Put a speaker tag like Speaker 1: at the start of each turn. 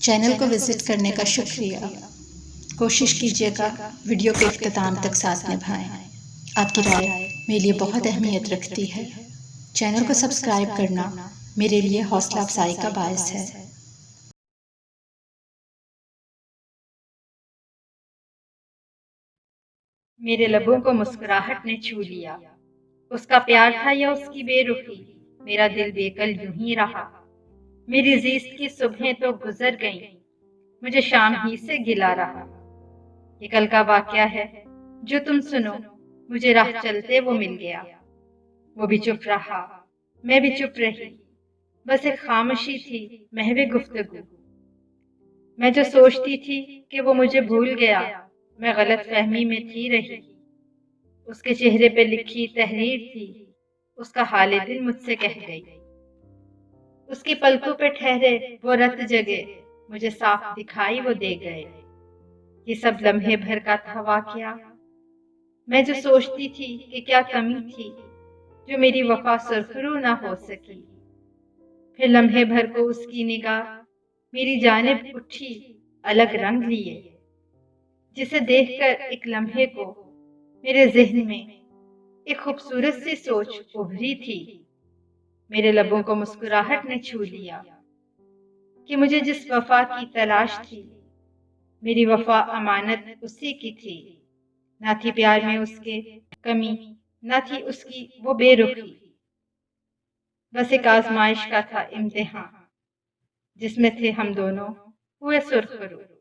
Speaker 1: Channel کو visit کرنے کا شکریہ۔ کوشش کیجیے گا ویڈیو کے اختتام تک ساتھ نبھائیں۔ آپ کی رائے میرے لیے بہت اہمیت رکھتی ہے۔ چینل کو سبسکرائب کرنا میرے لیے حوصلہ افزائی کا باعث ہے۔
Speaker 2: میرے لبوں کو مسکراہٹ نے چھو لیا۔ اس کا پیار تھا یا اس کی بے رخی، میرا دل بے کل یوں ہی رہا۔ میری زیست کی صبحیں تو گزر گئیں، مجھے شام ہی سے گلا رہا۔ یہ کل کا واقعہ ہے جو تم سنو، مجھے راہ چلتے وہ مل گیا۔ وہ بھی چپ رہا، میں بھی چپ رہی، بس ایک خاموشی تھی محو گفتگو۔ میں جو سوچتی تھی کہ وہ مجھے بھول گیا، میں غلط فہمی میں تھی رہی۔ اس کے چہرے پہ لکھی تحریر تھی، اس کا حال دل مجھ سے کہہ گئی۔ اس کی پلکوں پہ ٹھہرے وہ رت جگے، مجھے صاف دکھائی وہ دے گئے۔ یہ سب لمحے بھر کا تھا واقعہ۔ میں جو سوچتی تھی کہ کیا کمی تھی جو میری وفا سرخرو نہ ہو سکی۔ پھر لمحے بھر کو اس کی نگاہ میری جانب اٹھی الگ رنگ لیے، جسے دیکھ کر ایک لمحے کو میرے ذہن میں ایک خوبصورت سی سوچ ابھری تھی۔ میرے لبوں کو مسکراہٹ نے چھو لیا کہ مجھے جس وفا کی تلاش تھی، میری وفا امانت اسی کی تھی۔ نہ تھی پیار میں اس کے کمی، نہ تھی اس کی وہ بے رخی، بس ایک آزمائش کا تھا امتحان، جس میں تھے ہم دونوں ہوئے سرخرو۔